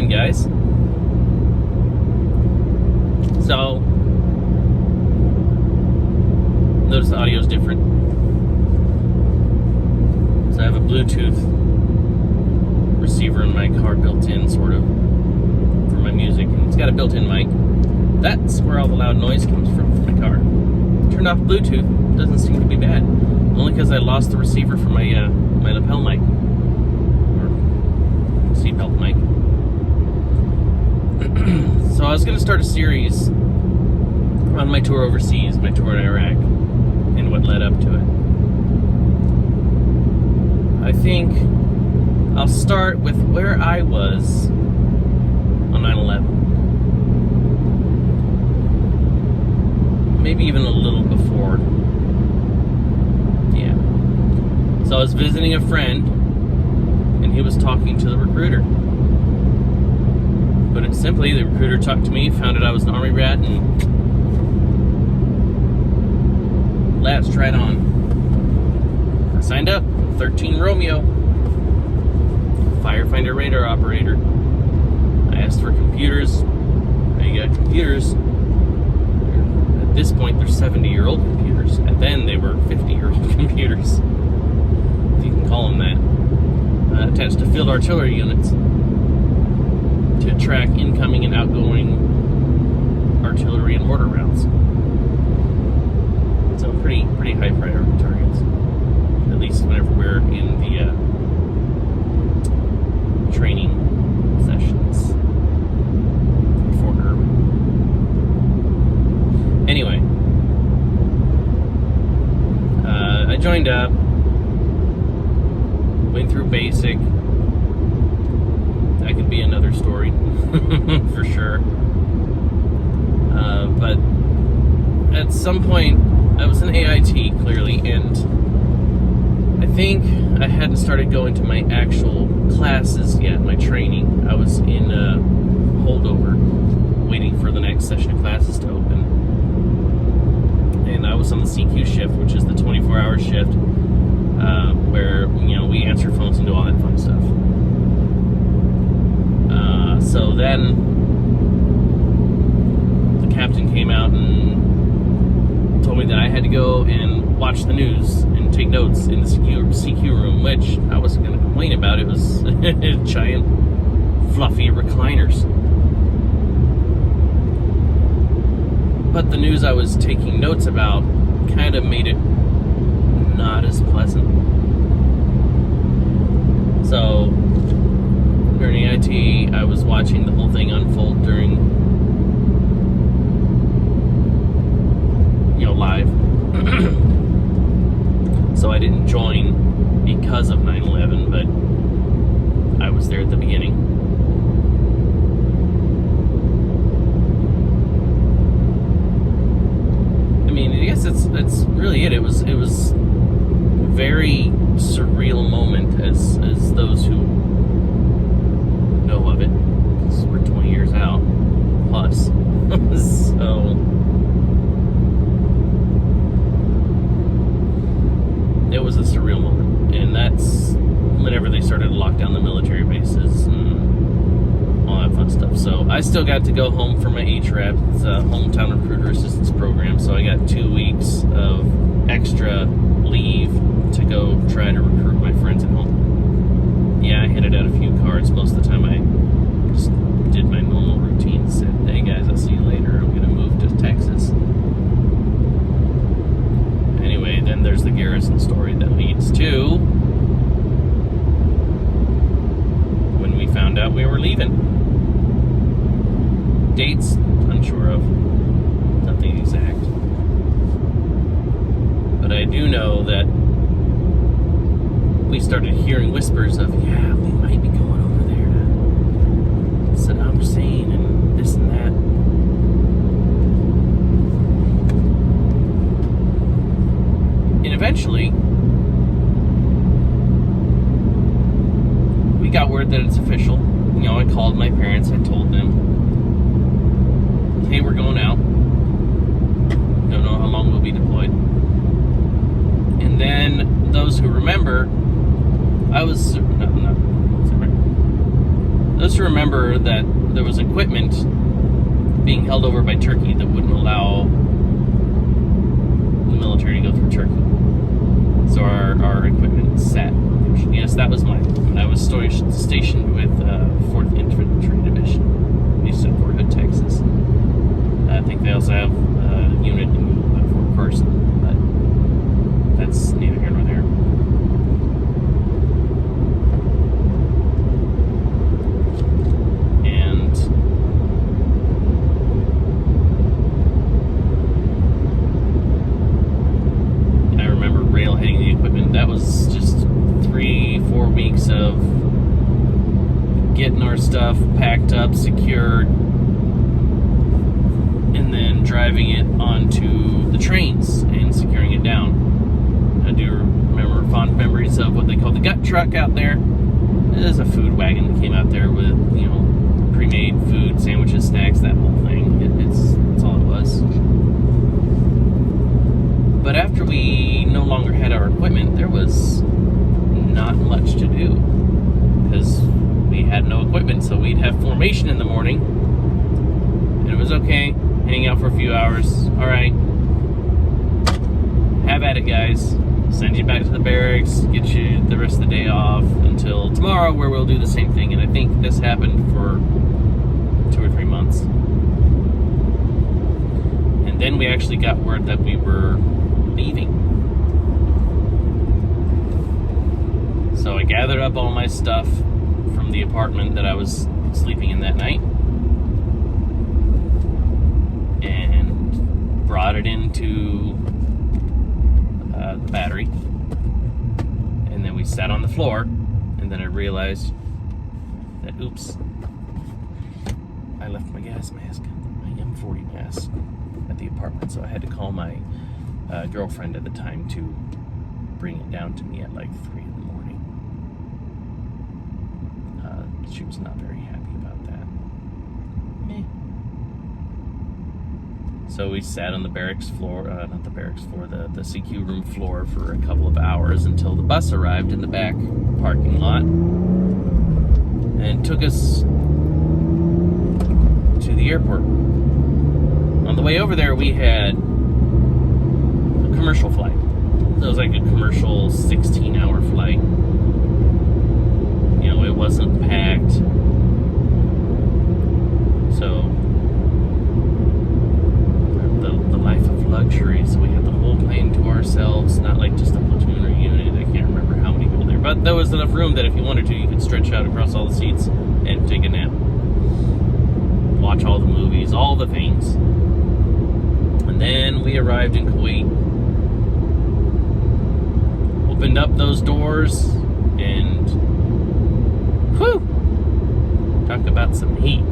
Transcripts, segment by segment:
again, guys. So, notice the audio is different. So I have a Bluetooth receiver in my car built in, sort of, for my music. And it's got a built-in mic. That's where all the loud noise comes from my car. Turned off Bluetooth. Doesn't seem to be bad. Only because I lost the receiver for my my lapel mic. Or seatbelt mic. So I was going to start a series on my tour overseas, my tour in Iraq, and what led up to it. I think I'll start with where I was on 9/11. Maybe even a little before. Yeah. So I was visiting a friend, and he was talking to the recruiter. Put it simply, the recruiter talked to me, found out I was an Army rat, and latched right on. I signed up, 13 Romeo, firefighter radar operator. I asked for computers. I got computers. At this point, they're 70-year-old computers. And then they were 50-year-old computers, if you can call them that. Attached to field artillery units to track incoming and outgoing artillery and mortar rounds. So pretty high priority targets. At least whenever we're in the training sessions in Fort Irwin. Anyway, I joined up, went through basic. That could be another story for sure. But at some point, I was in AIT clearly, and I think I hadn't started going to my actual classes yet, my training. I was in a holdover, waiting for the next session of classes to open. And I was on the CQ shift, which is the 24-hour shift, where, we answer phones and do all that fun stuff. So then the captain came out and told me that I had to go and watch the news and take notes in the CQ room, which I wasn't going to complain about. It was giant, fluffy recliners. But the news I was taking notes about kind of made it not as pleasant. So during AIT, I was watching the whole thing unfold during, live. So I didn't join because of 9/11, but I was there at the beginning. I mean, I guess that's really it. It was a very surreal moment as those who know of it, because we're 20 years out plus. So it was a surreal moment, and that's whenever they started to lock down the military bases and all that fun stuff. So I still got to go home for my HRAP. It's a hometown recruiter assistance program, so I got 2 weeks of extra leave to go try to recruit my friends at home. Yeah, I handed out a few cards. Most of the time I just did my normal routine, said, hey guys, I'll see you later, I'm gonna move to Texas. Anyway, then there's the Garrison story that leads to when we found out we were leaving. Dates, unsure of. Nothing exact. But I do know that we started hearing whispers of, yeah, we might be going over there to Saddam Hussein and this and that. And eventually, we got word that it's official. I called my parents, I told them, hey, we're going out. Don't know how long we'll be deployed. And then, those who remember, Just remember that there was equipment being held over by Turkey that wouldn't allow the military to go through Turkey. So our equipment sat. Yes, that was mine. And I was stationed with 4th Infantry Division, based in Fort Hood, Texas. I think they also have a unit in Fort Carson, but that's neither here nor there. And I remember railheading the equipment. That was just 3-4 weeks of getting our stuff packed up, secured, and then driving it onto the trains and securing it down. I do remember fond memories of what they call the gut truck out there. It is a food wagon that came out there with, pre-made food, sandwiches, snacks, that whole thing. It's all it was. But after we no longer had our equipment, there was not much to do because we had no equipment. So we'd have formation in the morning, and it was okay. Hang out for a few hours. All right. Have at it, guys. Send you back to the barracks. Get you the rest of the day off until tomorrow, where we'll do the same thing. And I think this happened for 2 or 3 months. And then we actually got word that we were leaving. So I gathered up all my stuff from the apartment that I was sleeping in that night, brought it into the battery, and then we sat on the floor, and then I realized that, oops, I left my gas mask, my M40 mask, at the apartment, so I had to call my girlfriend at the time to bring it down to me at like 3 in the morning. She was not very happy about that. Meh. So we sat on the barracks floor, not the barracks floor, the CQ room floor for a couple of hours until the bus arrived in the back parking lot and took us to the airport. On the way over there, we had a commercial flight. It was like a commercial 16-hour flight. It wasn't packed. So the life of luxury. So we had the whole plane to ourselves, not like just a platoon or unit. I can't remember how many people there, but there was enough room that if you wanted to, you could stretch out across all the seats and take a nap, watch all the movies, all the things. And then we arrived in Kuwait, opened up those doors, and whew, talk about some heat.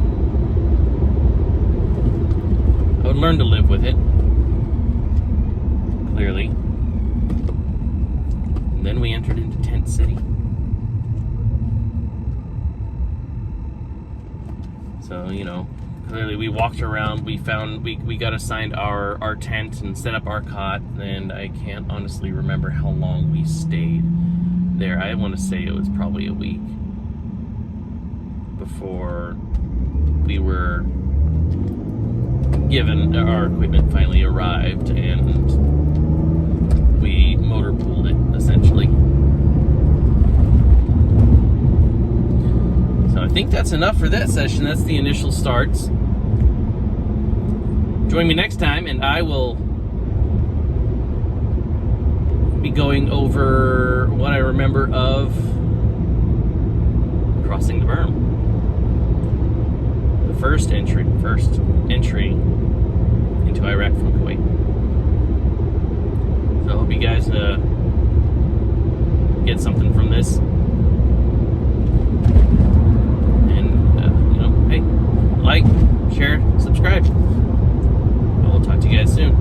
I would learn to live with it, clearly. And then we entered into Tent City. So, clearly we walked around, we got assigned our tent and set up our cot, and I can't honestly remember how long we stayed there. I want to say it was probably a week before we were given, our equipment finally arrived, and we motor pooled it, essentially. So I think that's enough for that session. That's the initial starts. Join me next time, and I will be going over what I remember of crossing the berm. The first entry into Iraq from Kuwait. So I hope you guys get something from this. And, hey, like, share, subscribe. I will talk to you guys soon.